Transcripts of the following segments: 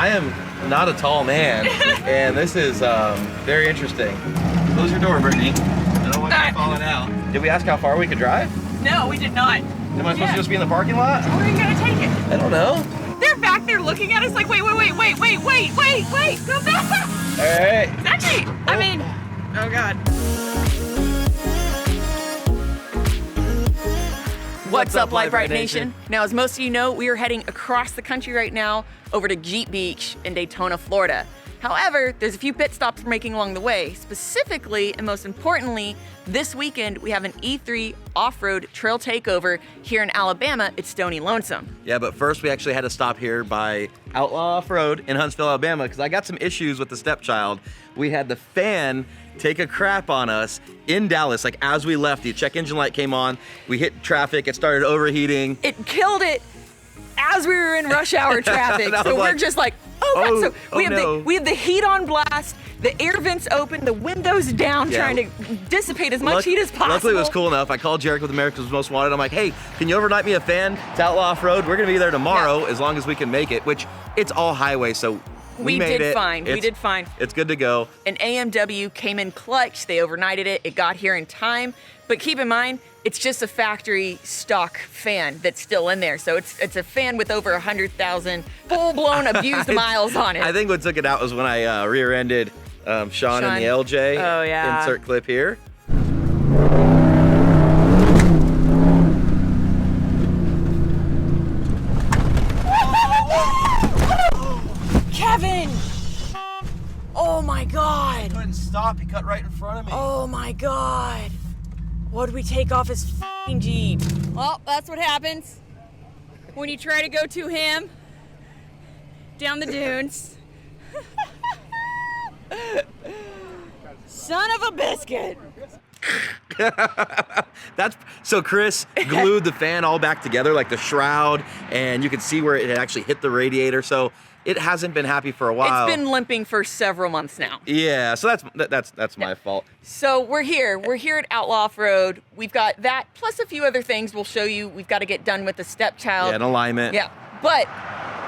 I am not a tall man, and this is very interesting. Close your door, Brittany. I don't want you falling out. Did we ask how far we could drive? No, we did not. Am I supposed to just be in the parking lot? Where are you gonna take it? I don't know. They're back there looking at us like, wait, go back. All right. It's actually, I mean, oh God. What's up, Brite Nation? Now, as most of you know, we are heading across the country right now over to Jeep Beach in Daytona, Florida. However, there's a few pit stops we're making along the way. Specifically, and most importantly, this weekend we have an E3 off-road trail takeover here in Alabama at Stony Lonesome. Yeah, but first we actually had to stop here by Outlaw OffRoad in Huntsville, Alabama, because I got some issues with the stepchild. We had the fan take a crap on us in Dallas. Like as we left, the check engine light came on, we hit traffic, it started overheating. It killed it as we were in rush hour traffic. So we're just like, oh God. So we have the heat on blast, the air vents open, the windows down, trying to dissipate as much heat as possible. Luckily it was cool enough. I called Jarek with America's Most Wanted. I'm like, hey, can you overnight me a fan to Outlaw OffRoad? We're gonna be there tomorrow as long as we can make it, which it's all highway, so we did fine. We did fine. It's good to go. An AMW came in clutch. They overnighted it. It got here in time. But keep in mind, it's just a factory stock fan that's still in there. So it's a fan with over 100,000 full-blown abused miles on it. I think what took it out was when I rear-ended Sean in the LJ. Oh, yeah. Insert clip here. Kevin! Oh my God! He couldn't stop. He cut right in front of me. Oh my God! What did we take off his f***ing Jeep? Well, that's what happens when you try to go to him down the dunes. Son of a biscuit! So Chris glued the fan all back together, like the shroud, and you could see where it had actually hit the radiator. So it hasn't been happy for a while. It's been limping for several months now. Yeah, so that's my fault. So we're here at Outlaw OffRoad. We've got that plus a few other things we'll show you. We've got to get done with the stepchild. Yeah, an alignment. Yeah, but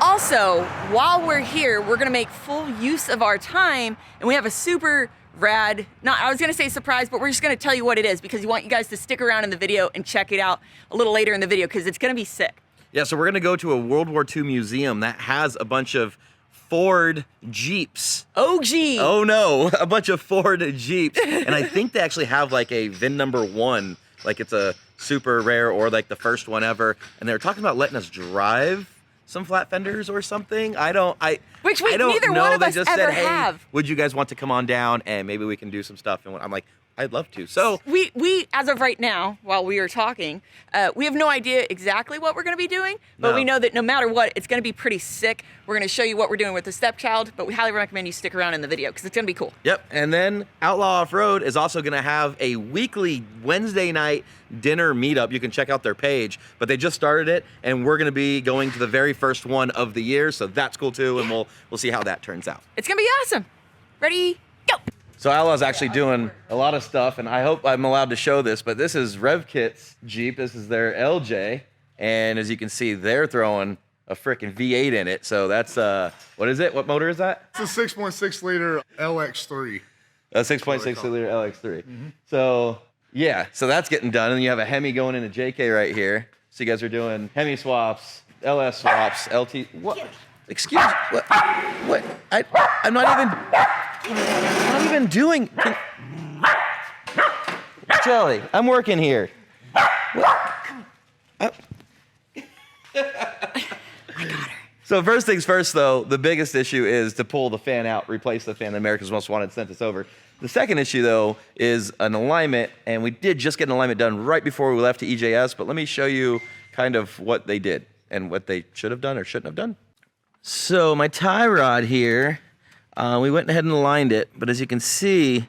also while we're here, we're gonna make full use of our time, and we have a super rad, I was gonna say surprise, but we're just gonna tell you what it is because we want you guys to stick around in the video and check it out a little later in the video because it's gonna be sick. Yeah, so we're gonna go to a World War II museum that has a bunch of Ford Jeeps. OG. Oh no, a bunch of Ford Jeeps. And I think they actually have like a VIN number 1, like it's a super rare or like the first one ever. And they were talking about letting us drive some flat fenders or something. I don't know. Neither one of They us just ever said, hey, have. would you guys want to come on down and maybe we can do some stuff? And I'm like, I'd love to. So we as of right now, while we are talking, we have no idea exactly what we're going to be doing, but we know that no matter what, it's going to be pretty sick. We're going to show you what we're doing with the stepchild, but we highly recommend you stick around in the video because it's going to be cool. Yep, and then Outlaw OffRoad is also going to have a weekly Wednesday night dinner meetup. You can check out their page, but they just started it, and we're going to be going to the very first one of the year, so that's cool too, and we'll see how that turns out. It's going to be awesome. Ready? Go! So Outlaw's actually doing a lot of stuff, and I hope I'm allowed to show this, but this is RevKit's Jeep. This is their LJ, and as you can see, they're throwing a frickin' V8 in it. So that's, what is it? What motor is that? It's a 6.6 liter LX3. A 6.6 liter LX3. Mm-hmm. So yeah, so that's getting done, and you have a Hemi going into JK right here. So you guys are doing Hemi swaps, LS swaps, LT. What? Excuse me. What? I'm not even doing. Charlie, I'm working here. I got her. So first things first, though, the biggest issue is to pull the fan out, replace the fan that America's Most Wanted sent us over. The second issue, though, is an alignment, and we did just get an alignment done right before we left to EJS, but let me show you kind of what they did and what they should have done or shouldn't have done. So my tie rod here, we went ahead and aligned it, but as you can see,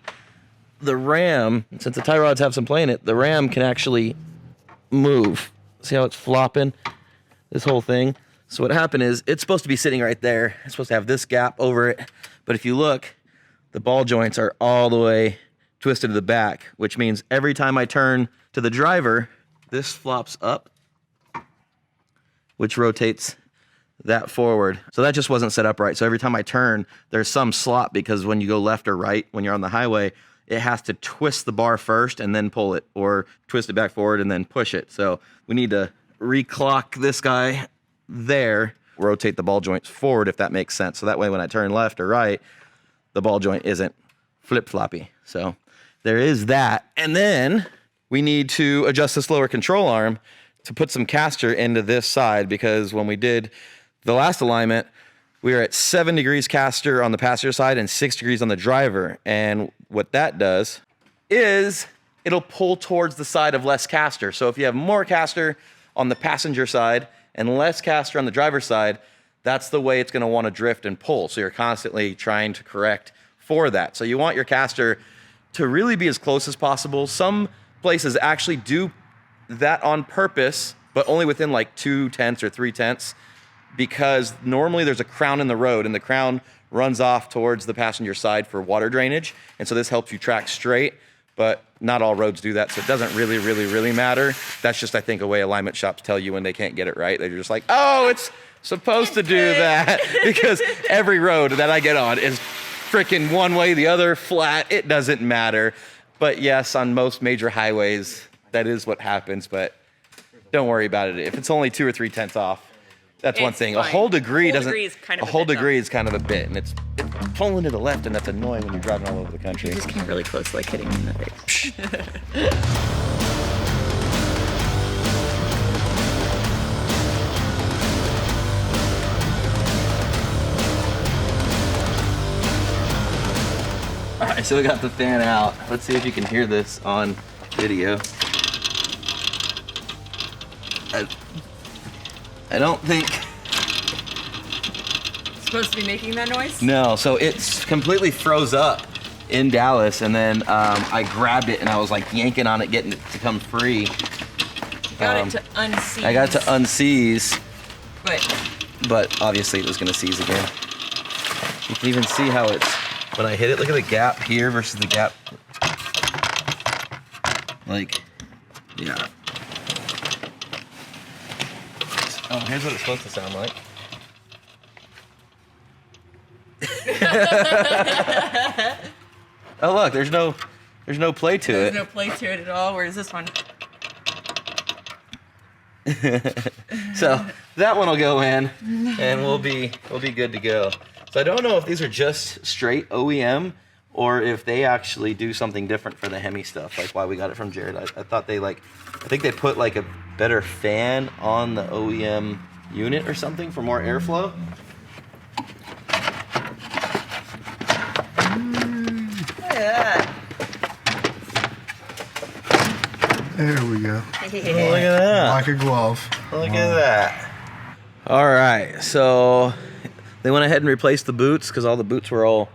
the ram, since the tie rods have some play in it, the ram can actually move. See how it's flopping, this whole thing? So what happened is, it's supposed to be sitting right there. It's supposed to have this gap over it, but if you look, the ball joints are all the way twisted to the back, which means every time I turn to the driver, this flops up, which rotates that forward. So that just wasn't set up right. So every time I turn, there's some slop because when you go left or right, when you're on the highway, it has to twist the bar first and then pull it, or twist it back forward and then push it. So we need to reclock this guy there, rotate the ball joints forward if that makes sense. So that way when I turn left or right, the ball joint isn't flip-floppy. So there is that. And then we need to adjust this lower control arm to put some caster into this side, because when we did the last alignment, we were at 7 degrees caster on the passenger side and 6 degrees on the driver. And what that does is it'll pull towards the side of less caster. So if you have more caster on the passenger side and less caster on the driver's side, that's the way it's going to want to drift and pull. So you're constantly trying to correct for that. So you want your caster to really be as close as possible. Some places actually do that on purpose, but only within like 2/10 or 3/10, because normally there's a crown in the road and the crown runs off towards the passenger side for water drainage. And so this helps you track straight, but not all roads do that. So it doesn't really matter. That's just, I think, a way alignment shops tell you when they can't get it right. They're just like, oh, it's supposed to do that, because every road that I get on is freaking one way, the other, flat. It doesn't matter. But yes, on most major highways, that is what happens, but don't worry about it. If it's only 2 or 3/10 off, that's one thing. Fine. A whole degree doesn't. A whole degree Is kind of a bit, and it's pulling to the left, and that's annoying when you're driving all over the country. You just came really close, like hitting me in the face. All right, so we got the fan out. Let's see if you can hear this on video. I don't think. It's supposed to be making that noise? No, so it's completely froze up in Dallas, and then I grabbed it and I was like yanking on it, getting it to come free. You got it to unseize. I got it to unseize, But obviously it was gonna seize again. You can even see how it's, when I hit it, look at the gap here versus the gap. Like, yeah. Oh, here's what it's supposed to sound like. Oh look, there's no play to it. there's no play to it at all. Where's this one? So that one will go in, and we'll be good to go. So I don't know if these are just straight OEM or if they actually do something different for the Hemi stuff, like why we got it from Jared. I thought I think they put like a better fan on the OEM unit or something for more airflow. Yeah. There we go. Look at that. Like a glove. Look at that. All right, so they went ahead and replaced the boots because all the boots were all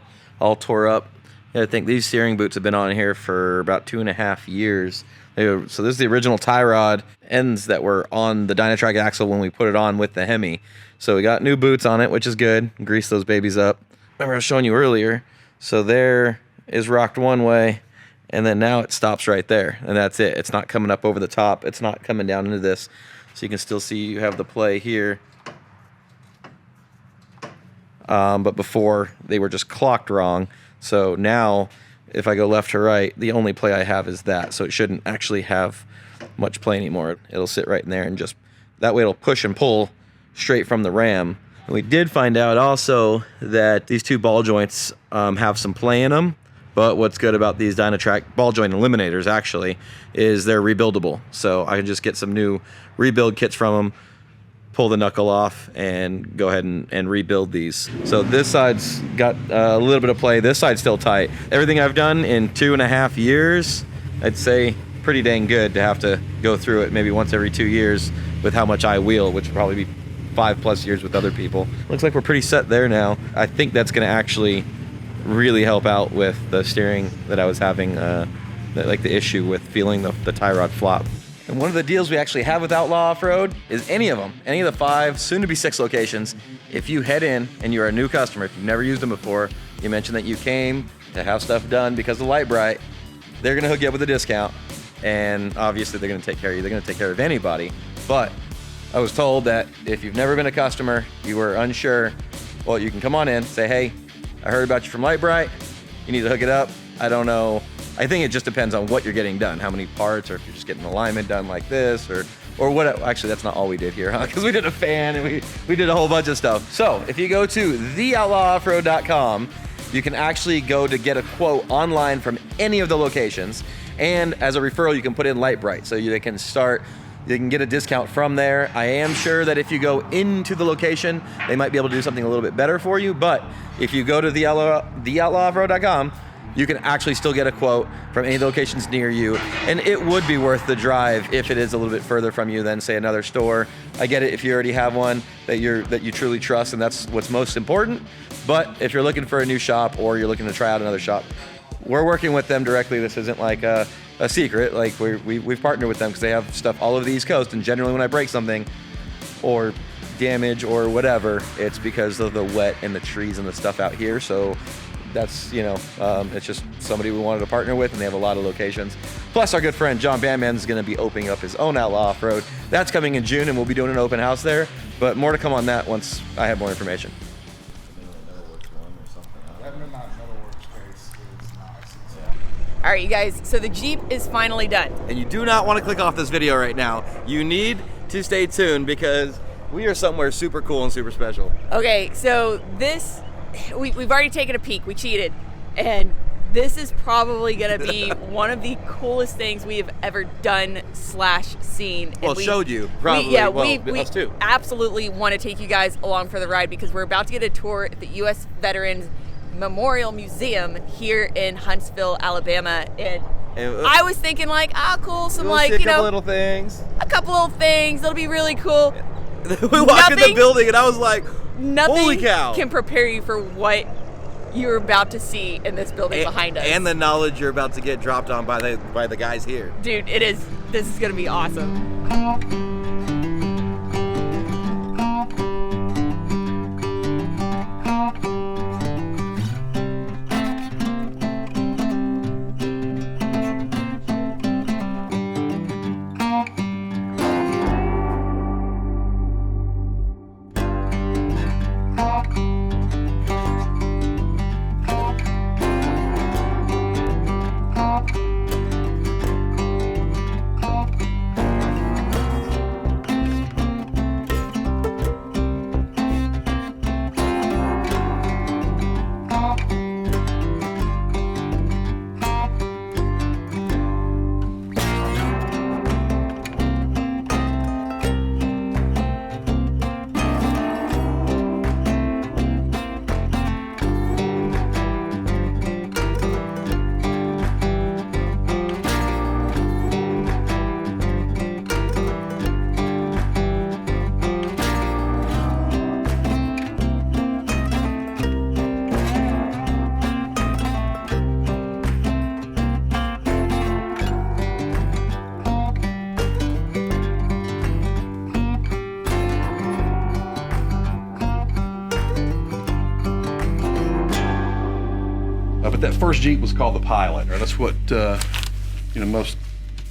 tore up. I think these steering boots have been on here for about 2.5 years. So this is the original tie rod ends that were on the Dynatrack axle when we put it on with the Hemi. So we got new boots on it, which is good. Grease those babies up. Remember I was showing you earlier. So there is rocked one way, and then now it stops right there, and that's it. It's not coming up over the top. It's not coming down into this. So you can still see you have the play here. But before, they were just clocked wrong. So now, if I go left to right, the only play I have is that. So it shouldn't actually have much play anymore. It'll sit right in there, and just that way it'll push and pull straight from the ram. And we did find out also that these two ball joints have some play in them. But what's good about these Dynatrack ball joint eliminators actually is they're rebuildable. So I can just get some new rebuild kits from them, pull the knuckle off, and go ahead and rebuild these. So this side's got a little bit of play. This side's still tight. Everything I've done in 2.5 years, I'd say pretty dang good to have to go through it maybe once every 2 years with how much I wheel, which would probably be 5+ years with other people. Looks like we're pretty set there now. I think that's gonna actually really help out with the steering that I was having, like the issue with feeling the tie rod flop. And one of the deals we actually have with Outlaw OffRoad is any of the 5, soon to be 6 locations, if you head in and you're a new customer, if you've never used them before, you mentioned that you came to have stuff done because of Lite, they're gonna hook you up with a discount, and obviously they're gonna take care of you. They're gonna take care of anybody, but I was told that if you've never been a customer, you were unsure, well, you can come on in, say, hey, I heard about you from Brite. You need to hook it up. I don't know. I think it just depends on what you're getting done, how many parts, or if you're just getting alignment done like this, or what. Actually, that's not all we did here, huh? Because we did a fan and we did a whole bunch of stuff. So if you go to theoutlawOffroad.com, you can actually go to get a quote online from any of the locations. And as a referral, you can put in Brite. So you can get a discount from there. I am sure that if you go into the location, they might be able to do something a little bit better for you. But if you go to theoutlawOffroad.com, you can actually still get a quote from any locations near you. And it would be worth the drive if it is a little bit further from you than, say, another store. I get it if you already have one that you truly trust, and that's what's most important. But if you're looking for a new shop or you're looking to try out another shop, we're working with them directly. This isn't like a secret. Like we've partnered with them because they have stuff all over the East Coast. And generally when I break something or damage or whatever, it's because of the wet and the trees and the stuff out here. So that's, it's just somebody we wanted to partner with, and they have a lot of locations. Plus our good friend John Bandman is going to be opening up his own Outlaw Off-Road. That's coming in June, and we'll be doing an open house there. But more to come on that once I have more information. All right, you guys, so the Jeep is finally done. And you do not want to click off this video right now. You need to stay tuned because we are somewhere super cool and super special. Okay, so this, we've already taken a peek. We cheated. And this is probably going to be one of the coolest things we have ever done / seen. Well, showed you, probably. We us too. Absolutely want to take you guys along for the ride because we're about to get a tour at the U.S. Veterans Memorial Museum here in Huntsville, Alabama. And I was thinking like, cool, some a couple little things. A couple little things. It'll be really cool. We walked in the building and I was like, holy cow. Nothing can prepare you for what you're about to see in this building behind us. And the knowledge you're about to get dropped on by the guys here. Dude, this is gonna be awesome. But that first Jeep was called the Pilot, or that's what most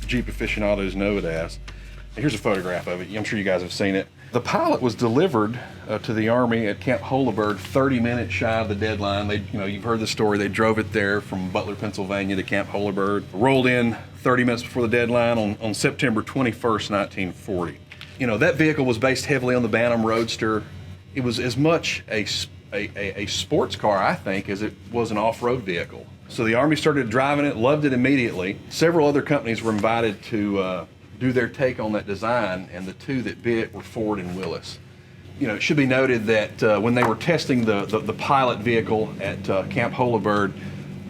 Jeep aficionados know it as. And here's a photograph of it. I'm sure you guys have seen it. The Pilot was delivered to the Army at Camp Holabird 30 minutes shy of the deadline. You've heard the story. They drove it there from Butler, Pennsylvania to Camp Holabird. Rolled in 30 minutes before the deadline on September 21st, 1940. That vehicle was based heavily on the Bantam Roadster. It was as much a sports car, I think, as it was an off-road vehicle. So the Army started driving it, loved it immediately. Several other companies were invited to do their take on that design, and the two that bit were Ford and Willis. It should be noted that when they were testing the Pilot vehicle at Camp Holabird,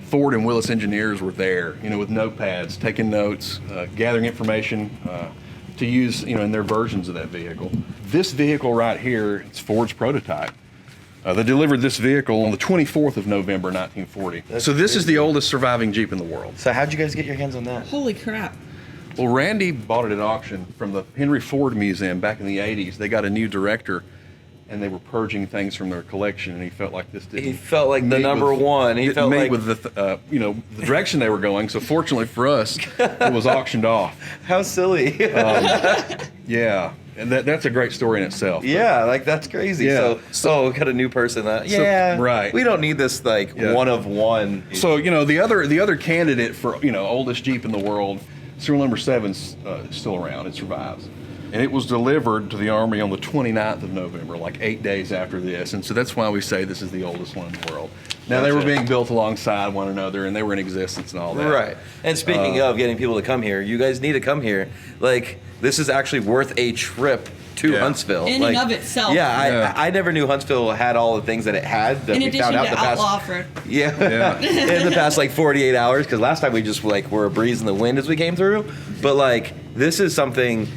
Ford and Willis engineers were there, with notepads, taking notes, gathering information to use, in their versions of that vehicle. This vehicle right here, it's Ford's prototype. They delivered this vehicle on the 24th of November, 1940. So this is the oldest surviving Jeep in the world. So how'd you guys get your hands on that? Holy crap. Well, Randy bought it at auction from the Henry Ford Museum back in the 80s. They got a new director, and they were purging things from their collection, and he felt like this didn't. He felt like the number one. He felt like with the the direction they were going. So fortunately for us, it was auctioned off. How silly. Yeah. And that's a great story in itself. Yeah, like that's crazy. Yeah. So we got a new person that right. We don't need this one of one. So the other candidate for oldest Jeep in the world, serial number 7's still around. It survives. And it was delivered to the Army on the 29th of November, like 8 days after this. And so that's why we say this is the oldest one in the world. Now, they were being built alongside one another, and they were in existence and all that. Right. And speaking of getting people to come here, you guys need to come here. Like, this is actually worth a trip to Huntsville. In and of itself. Yeah, I never knew Huntsville had all the things that it had. That in we addition found out to the past, Outlaw OffRoad. Yeah. In the past 48 hours, because last time we just were a breeze in the wind as we came through. But this is something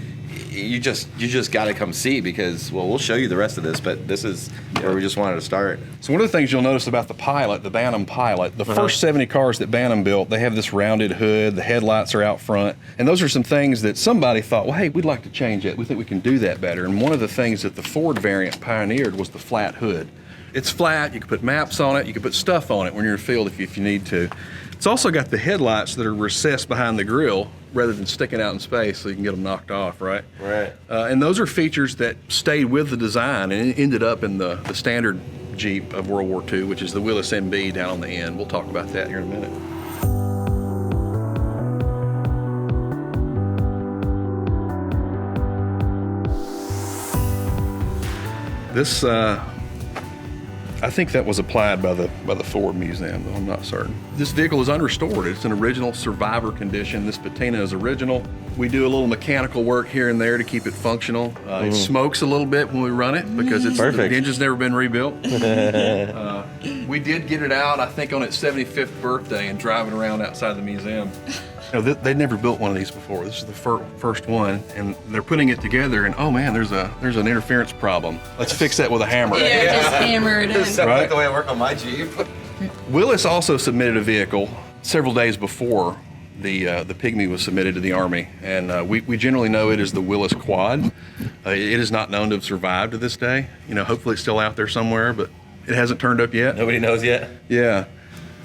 you just got to come see, because we'll show you the rest of this, but this is where we just wanted to start. So one of the things you'll notice about the Pilot, the Bantam Pilot, the first 70 cars that Bantam built, they have this rounded hood, the headlights are out front, and those are some things that somebody thought, well, hey, we'd like to change it. We think we can do that better. And one of the things that the Ford variant pioneered was the flat hood. It's flat, you can put maps on it, you can put stuff on it when you're in the field if you need to. It's also got the headlights that are recessed behind the grille rather than sticking out in space, so you can get them knocked off, right? Right. And those are features that stayed with the design and ended up in the standard Jeep of World War II, which is the Willis Mb down on the end. We'll talk about that here in a minute. This, I think that was applied by the Ford Museum, though I'm not certain. This vehicle is unrestored. It's an original survivor condition. This patina is original. We do a little mechanical work here and there to keep it functional. It smokes a little bit when we run it because the engine's never been rebuilt. We did get it out, I think, on its 75th birthday and drive it around outside the museum. They'd never built one of these before. This is the first one, and they're putting it together, and oh man, there's an interference problem. Let's fix that with a hammer. Yeah, just hammer it in. Sounds like the way I work on my Jeep. Willis also submitted a vehicle several days before the Pygmy was submitted to the Army, and we generally know it as the Willis Quad. It is not known to have survived to this day. Hopefully it's still out there somewhere, but it hasn't turned up yet. Nobody knows yet. Yeah.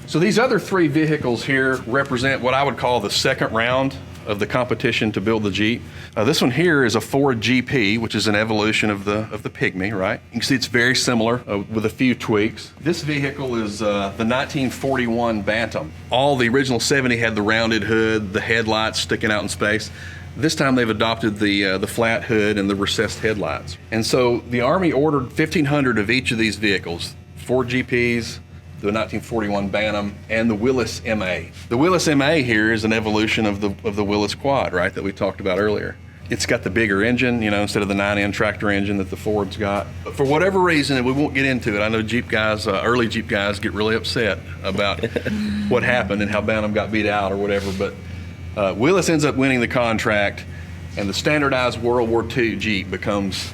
So these other three vehicles here represent what I would call the second round of the competition to build the Jeep. This one here is a Ford GP, which is an evolution of the Pygmy, right? You can see it's very similar with a few tweaks. This vehicle is the 1941 Bantam. All the original 70 had the rounded hood, the headlights sticking out in space. This time they've adopted the flat hood and the recessed headlights. And so the Army ordered 1,500 of each of these vehicles, Ford GPs, the 1941 Bantam, and the Willis Mb. The Willis Mb here is an evolution of the Willis Quad, right, that we talked about earlier. It's got the bigger engine, instead of the 9N tractor engine that the Ford's got. But for whatever reason, and we won't get into it, I know Jeep guys, early Jeep guys get really upset about what happened and how Bantam got beat out or whatever, but Willis ends up winning the contract, and the standardized World War II Jeep becomes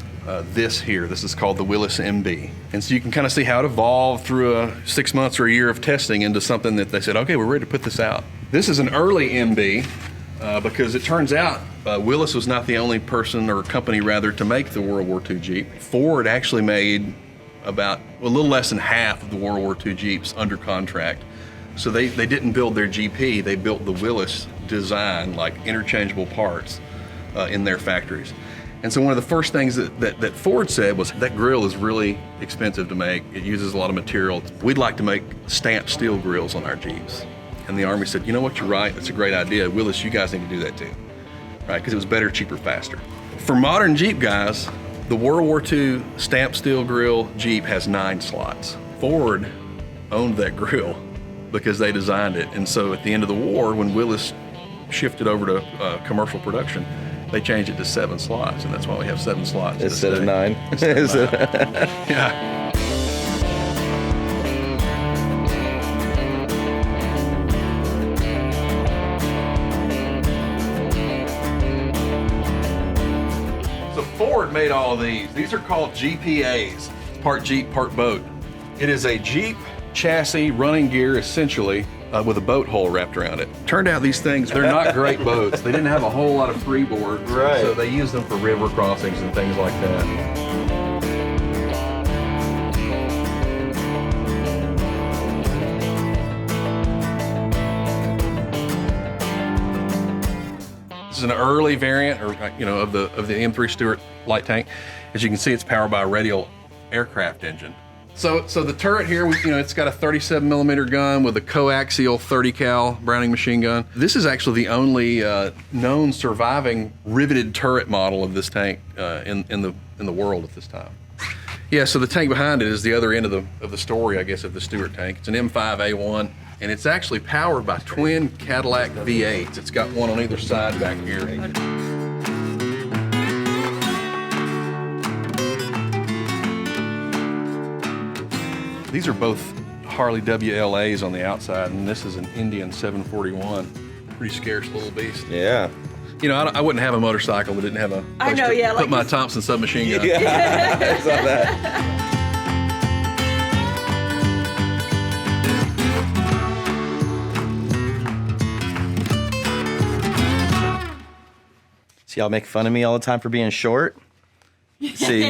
this here. This is called the Willis Mb. And so you can kind of see how it evolved through 6 months or a year of testing into something that they said, okay, we're ready to put this out. This is an early MB because it turns out Willis was not the only person or company rather to make the World War II Jeep. Ford actually made about a little less than half of the World War II Jeeps under contract. So they didn't build their GP, they built the Willis design, like interchangeable parts in their factories. And so one of the first things that Ford said was that grill is really expensive to make. It uses a lot of material. We'd like to make stamped steel grills on our Jeeps. And the Army said, you know what, you're right, that's a great idea. Willis, you guys need to do that too, right? Because it was better, cheaper, faster. For modern Jeep guys, the World War II stamped steel grill Jeep has 9 slots. Ford owned that grill because they designed it. And so at the end of the war, when Willis shifted over to commercial production, they changed it to 7 slots, and that's why we have 7 slots instead of 9. Yeah. So Ford made all of these. These are called GPAs, part Jeep, part boat. It is a Jeep chassis running gear, essentially, with a boat hull wrapped around it. Turned out these things, they're not great boats. They didn't have a whole lot of freeboard, right. So they used them for river crossings and things like that. This is an early variant, or of the M3 Stewart light tank. As you can see, it's powered by a radial aircraft engine. So the turret here, it's got a 37 millimeter gun with a coaxial 30 cal Browning machine gun. This is actually the only known surviving riveted turret model of this tank in the world at this time. Yeah, so the tank behind it is the other end of the story, I guess, of the Stewart tank. It's an M5A1, and it's actually powered by twin Cadillac V8s. It's got one on either side back here. These are both Harley WLAs on the outside, and this is an Indian 741. Pretty scarce little beast. Yeah. I wouldn't have a motorcycle that didn't have a place to put my Thompson submachine gun. Yeah, I saw that. See, y'all make fun of me all the time for being short. See,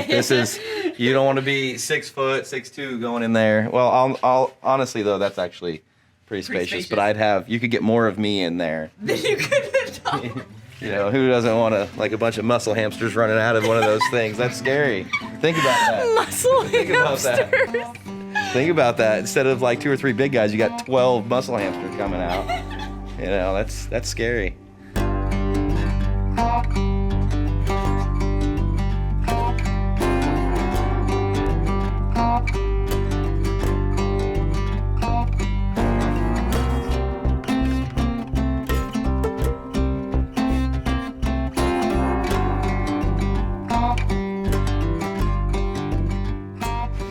you don't want to be 6 foot, 6'2", going in there. Well, I'll honestly though, that's actually pretty spacious. But you could get more of me in there. Then you could. Who doesn't want a bunch of muscle hamsters running out of one of those things? That's scary. Think about that. Muscle hamsters. Think about that. Instead of like 2 or 3 big guys, you got 12 muscle hamsters coming out. That's scary.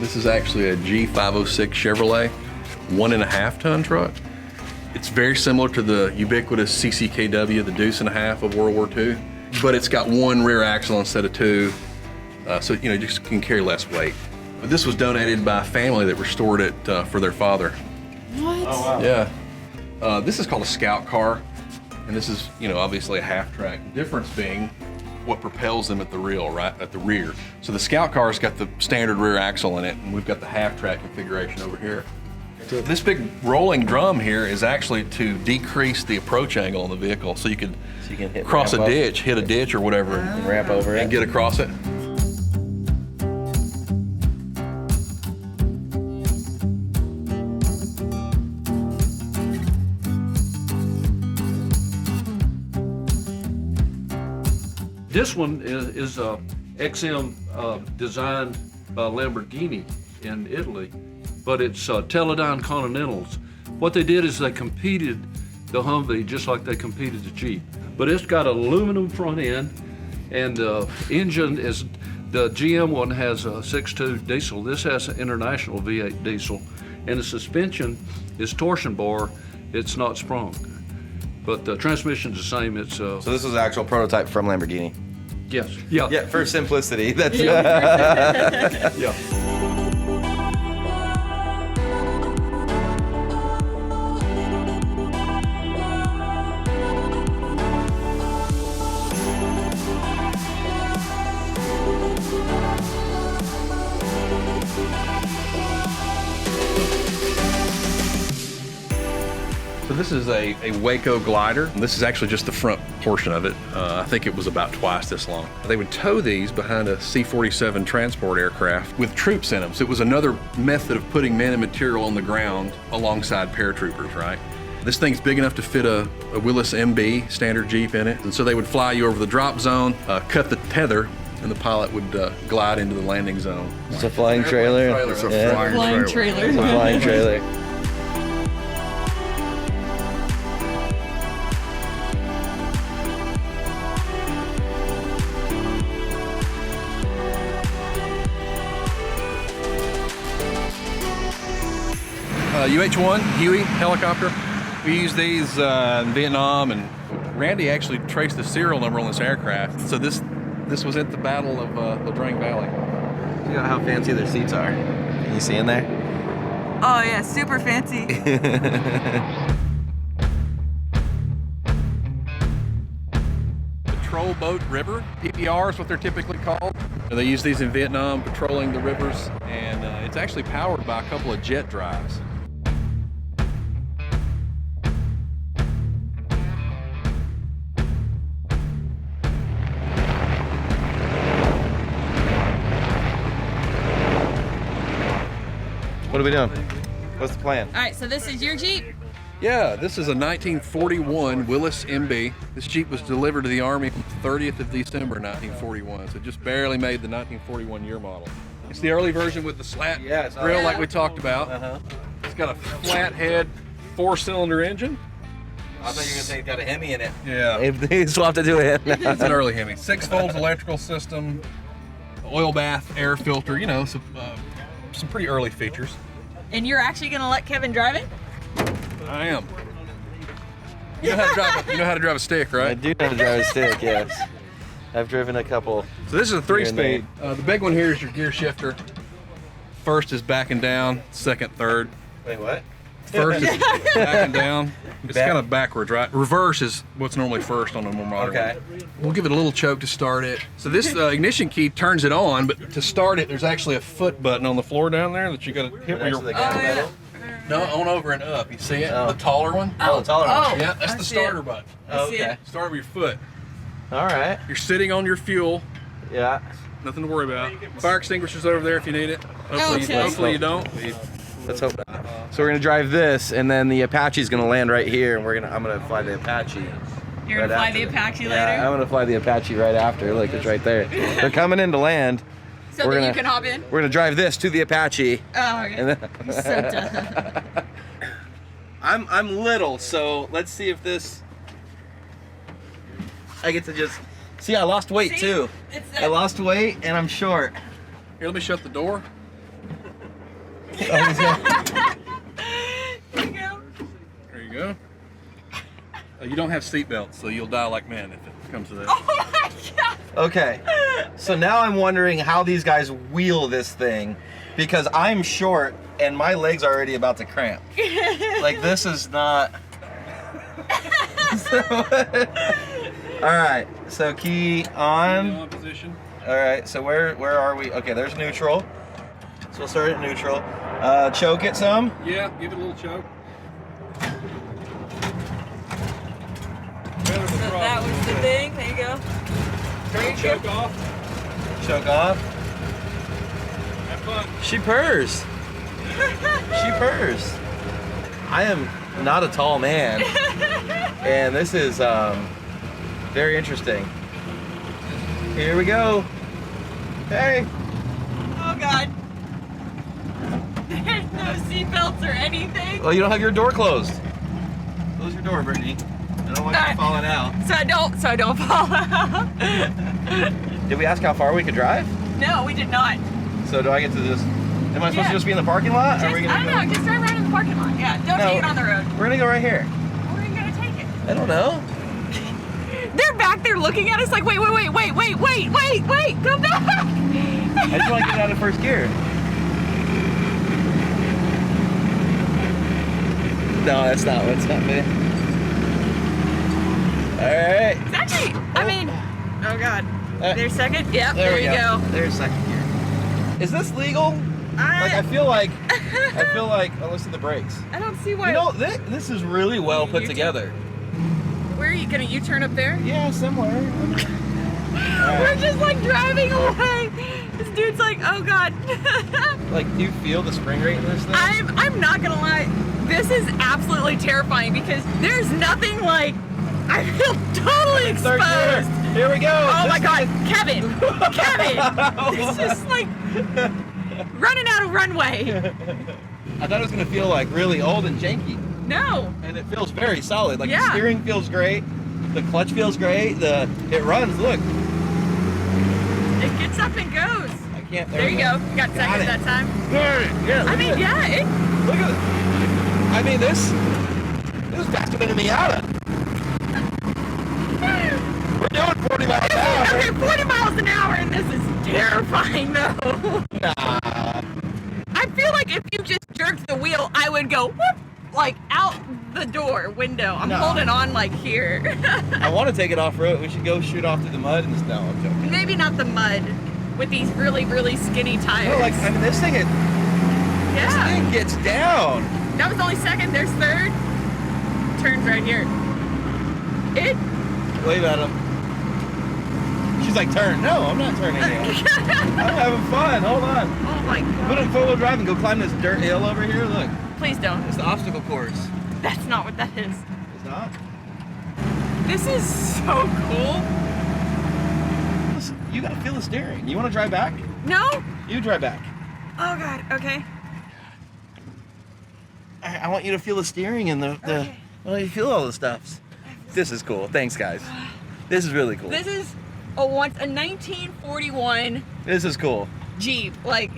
This is actually a G506 Chevrolet 1.5 ton truck. It's very similar to the ubiquitous CCKW, the Deuce and a half of World War II, but it's got one rear axle instead of two, so you just can carry less weight. But this was donated by a family that restored it for their father. What? Oh, wow. Yeah. This is called a Scout car, and this is obviously a half track. The difference being what propels them at the rear. So the Scout car's got the standard rear axle in it, and we've got the half track configuration over here. So this big rolling drum here is actually to decrease the approach angle on the vehicle, so you can cross a ditch, hit a ditch or whatever, and ramp over it and get across it. This one is a XM designed by Lamborghini in Italy, but it's Teledyne Continentals. What they did is they competed the Humvee just like they competed the Jeep. But it's got an aluminum front end, and the engine is, the GM one has a 6.2 diesel. This has an international V8 diesel, and the suspension is torsion bar. It's not sprung. But the transmission's the same. So this is an actual prototype from Lamborghini. Yes. Yeah. Yeah, for simplicity. That's Yeah. So this is a Waco Glider. This is actually just the front portion of it. I think it was about twice this long. They would tow these behind a C-47 transport aircraft with troops in them. So it was another method of putting men and material on the ground alongside paratroopers, right? This thing's big enough to fit a Willis Mb standard Jeep in it. And so they would fly you over the drop zone, cut the tether, and the pilot would glide into the landing zone. It's a flying trailer. It's a Yeah. flying It's trailer. a flying trailer. UH-1 Huey helicopter. We used these in Vietnam, and Randy actually traced the serial number on this aircraft. So this was at the Battle of the Drang Valley. See how fancy their seats are. Can you see in there? Oh yeah, super fancy. Patrol Boat River, PBR is what they're typically called. They use these in Vietnam, patrolling the rivers, and it's actually powered by a couple of jet drives. What are we doing? What's the plan? All right, so this is your Jeep. Yeah, this is a 1941 Willis Mb. This Jeep was delivered to the Army on the 30th of December 1941, so just barely made the 1941 year model. It's the early version with the slat grill like we talked about. It's got a flat head, 4-cylinder engine. I thought you were gonna say it's got a Hemi in it. Yeah. They swapped it to a Hemi. It's an early Hemi. 6 volts electrical system, oil bath, air filter, you know, some pretty early features. And you're actually gonna let Kevin drive it? I am. You know how to drive a stick, I right? do know how to drive a stick, yes. I've driven a couple. So this is a 3-speed. Here The big one here is your gear shifter. First is backing down, second, third. Wait, what? First is backing down. It's kind of backwards, right? Reverse is what's normally first on a more modern one. We'll give it a little choke to start it. So this ignition key turns it on, but to start it, there's actually a foot button on the floor down there that you got to hit where you're... No, on, over, and up. You see it? The taller one? Oh, the taller one. Yeah, that's the starter button. Okay. Start with your foot. All right. You're sitting on your fuel. Yeah. Nothing to worry about. Fire extinguisher's over there if you need it. Hopefully you don't. Let's hope not. So we're gonna drive this, and then the Apache's gonna land right here, and I'm gonna fly the Apache. You're gonna fly the Apache later? Yeah, I'm gonna fly the Apache right after. Look, it's right there. They're coming in to land. So that you can hop in? We're gonna drive this to the Apache. Oh, okay. And then You're so dumb. I'm little, so let's see if this. I get to just see. I lost weight too. I lost weight, and I'm short. Here, let me shut the door. There you go. There you go. You don't have seat belts, so you'll die like men if it comes to that. Oh my God. Okay, so now I'm wondering how these guys wheel this thing, because I'm short and my legs are already about to cramp. Like, this is not. All right, so key on. Position. All right, so where are we? Okay, there's neutral. So we'll start at neutral. Choke it some. Yeah, give it a little choke. So that was the thing. There you go. Turn the choke off. Choke off. Have fun. She purrs. She purrs. I am not a tall man, and this is very interesting. Here we go. Hey. Oh God. There's no seatbelts or anything. Well, you don't have your door closed. Close your door, Brittany. I don't want you falling out. So I don't fall out. Did we ask how far we could drive? No, we did not. So do I get to just? Am I supposed to just be in the parking lot? Just, I don't know. Just drive around in the parking lot. Yeah. Don't take it on the road. We're gonna go right here. Where are you gonna take it? I don't know. They're back there looking at us like, wait, come back. I just want to get out of first gear. No, that's not what's happening. All right. It's actually, I mean, oh God. There's second. Yep. There you go. There's second gear. Is this legal? I feel like. Oh, listen to the brakes. I don't see why. You know, this is really well put together. Where are you gonna U-turn up there? Yeah, somewhere. We're just like driving away. This dude's like, oh God. Like, do you feel the spring rate in this thing? I'm not gonna lie. This is absolutely terrifying because there's nothing like. I feel totally Third exposed. gear. Here we go. Oh my God, Kevin! This is like running out of runway. I thought it was gonna feel like really old and janky. No. And it feels very solid. Like the steering feels great, the clutch feels great, it runs. Look. It gets up and goes. I can't. There you go. You got seconds that time. Yeah. I mean, yeah. Look at it. I mean, this is faster than a Miata. We're doing 40 miles an hour. Okay, 40 miles an hour, and this is terrifying, though. Nah. I feel like if you just jerked the wheel, I would go whoop, like out the door window. I'm holding on like here. I want to take it off road. We should go shoot off through the mud and snow. I'm joking. Maybe not the mud with these really, really skinny tires. No, like, I mean, this thing gets down. That was only second. There's third. Turns right here. Wave at him. She's like, turn. No, I'm not turning you. I'm having fun. Hold on. Oh my Put god. in four-wheel drive and go climb this dirt hill over here. Look, Please don't. it's the obstacle course. That's not what that is. It's not? This is so cool. Listen, you gotta feel the steering. You wanna drive back? No? You drive back. Oh god, okay. I want you to feel the steering and the Okay. well, you feel all the stuffs. This is cool. Thanks, guys. This is really cool. This is a 1941 This is cool. Jeep. Like,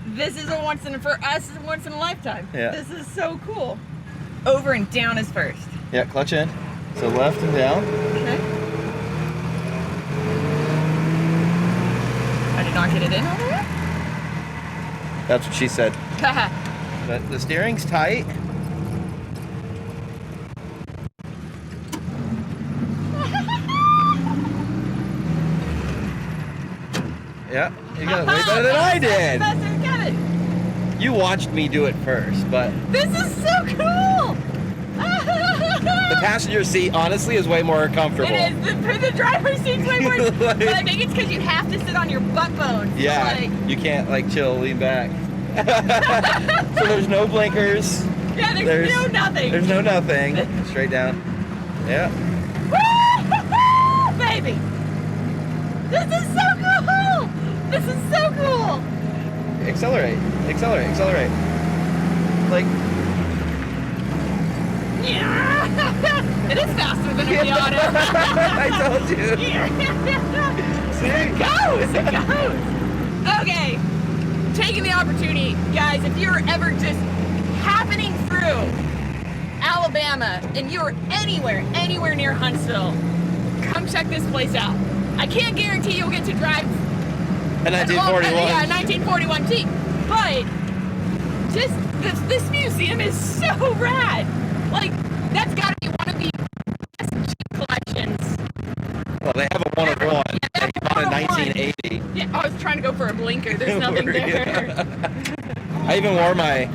this is a once in, for us, a once in a lifetime. Yeah. This is so cool. Over and down is first. Yeah, clutch in. So left and down. Okay. I did not get it in all the way. That's what she said. Haha. But the steering's tight. Yeah, you got it way better than I did. Faster than Kevin. You watched me do it first, but This is so cool. the passenger seat honestly is way more comfortable. It is. The driver's seat's way more. But I think it's because you have to sit on your butt bone. So, Yeah, like, you can't like chill, lean back. So there's no blinkers. yeah, there's no nothing. There's no nothing. Straight down. Yeah. Woo! Baby. This is so cool. This is so cool. Accelerate. Accelerate. Accelerate. Like. Yeah. It is faster than the auto. I told you. It goes. It goes. Okay. Taking the opportunity, guys, if you're ever just happening through Alabama and you're anywhere near Huntsville, come check this place out. I can't guarantee you'll get to drive A 1941. Yeah, 1941 Jeep, but just this museum is so rad. Like, that's gotta be one of the best Jeep collections. Well, they have a one of one. Yeah, They bought in 1980. Yeah, I was trying to go for a blinker. There's nothing there. I even wore my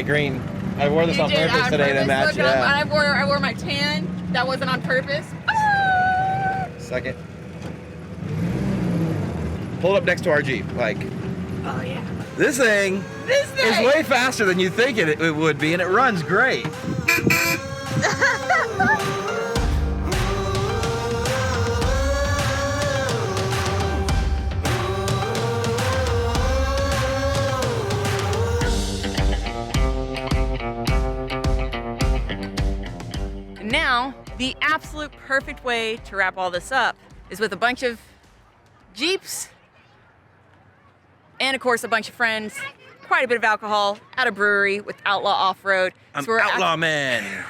green. I wore this You on did purpose on today to purpose, match. look up. Yeah. I wore my tan. That wasn't on purpose. Second. Pull it up next to our Jeep. Like, Oh yeah. this thing This is thing. way faster than you think it would be, and it runs great. Now, the absolute perfect way to wrap all this up is with a bunch of Jeeps and, of course, a bunch of friends, quite a bit of alcohol at a brewery with Outlaw OffRoad. I'm So we're Outlaw Man.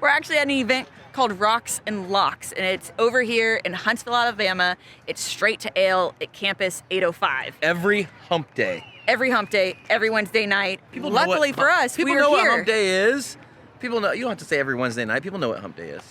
We're actually at an event called Rocks and Locks, and it's over here in Huntsville, Alabama. It's straight to ale at Campus 805. Every hump day. Every hump day, every Wednesday night. People know Luckily what for us, people we know are what here. hump day is. People know. You don't have to say every Wednesday night. People know what hump day is.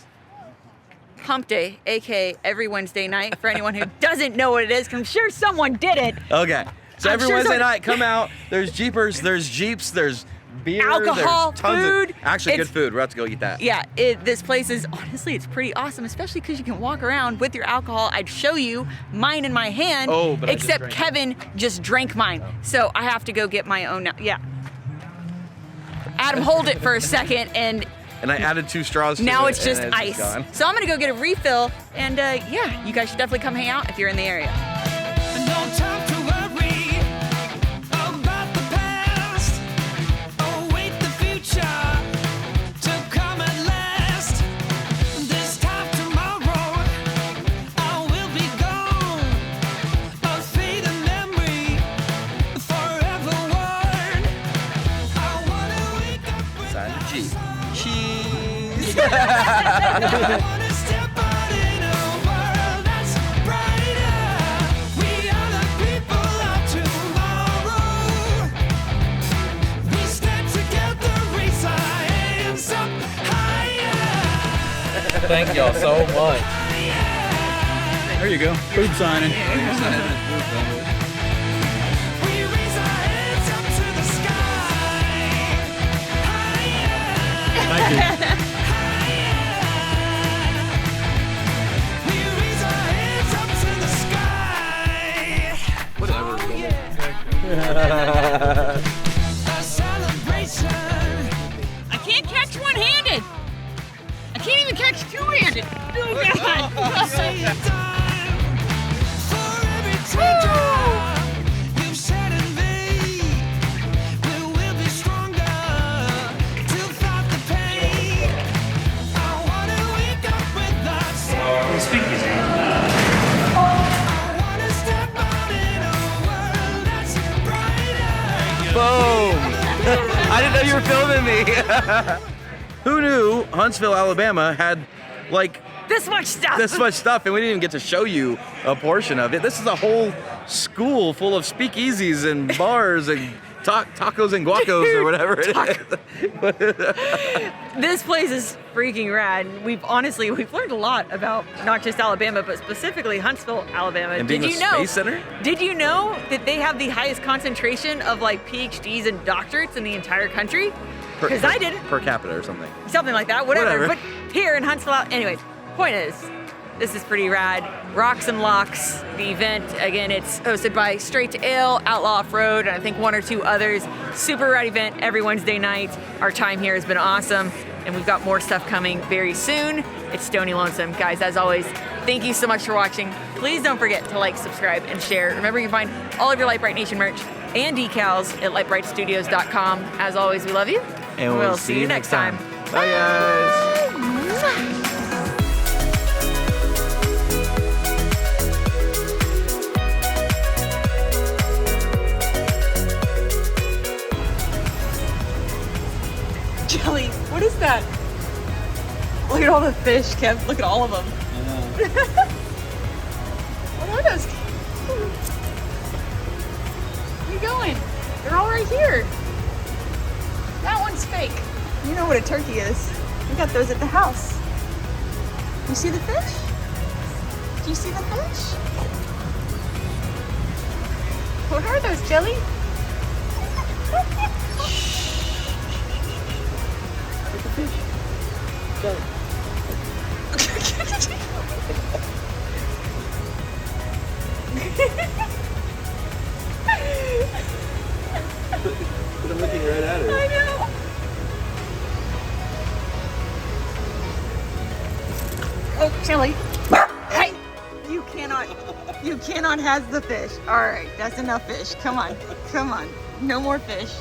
Hump Day, aka every Wednesday night, for anyone who doesn't know what it is, 'cause I'm sure someone did it. Okay. So I'm every sure Wednesday some- night, come out. There's Jeepers, there's Jeeps, there's beer, Alcohol, there's tons food. of actually good It's- food. We're about to go eat that. Yeah, this place is, honestly, it's pretty awesome, especially because you can walk around with your alcohol. I'd show you mine in my hand, Oh, but I just except drank it. Kevin just drank mine. So I have to go get my own now. Yeah. Adam, hold it for a second, and And I added 2 straws to now it, it's just and ice. gone. So I'm gonna go get a refill, and yeah, you guys should definitely come hang out if you're in the area. No time to worry about the past. Await the future to come at last. This time tomorrow, I will be gone. A fading memory, forever worn. I wanna wake up with Sign the Jeep. I wanna step out in a world that's brighter. We are the people of tomorrow. We stand together, raise our hands up higher. Thank y'all so much. There you go. Food signing. We raise our hands up to the sky. Higher. Thank you. We raise our hands up to the for filming me. Who knew Huntsville, Alabama had like This much stuff. this much stuff, and we didn't even get to show you a portion of it. This is a whole school full of speakeasies and bars and tacos and guacos or whatever it is. This place is freaking rad. We've learned a lot about not just Alabama, but specifically Huntsville, Alabama. And being Did a you know? space center? Did you know that they have the highest concentration of like PhDs and doctorates in the entire country? Because I didn't. Per capita or something. Something like that, whatever. Whatever. But here in Huntsville, anyways, point is, this is pretty rad. Rocks and Locks, the event, again, it's hosted by Straight to Ale, Outlaw OffRoad, and I think one or two others. Super rad event every Wednesday night. Our time here has been awesome, and we've got more stuff coming very soon. It's Stony Lonesome. Guys, as always, thank you so much for watching. Please don't forget to like, subscribe, and share. Remember, you can find all of your Lite Brite Nation merch and decals at litebritstudios.com. As always, we love you. And we'll see you next time. Bye, guys. Jelly, what is that? Look at all the fish, Kev. Look at all of them. What are those? Where you going? They're all right here. That one's fake. You know what a turkey is. We got those at the house. You see the fish? Do you see the fish? What are those, Jelly? I'm looking right at her. I know. Oh, Chili. Hey, you cannot have the fish. All right, that's enough fish. Come on, no more fish.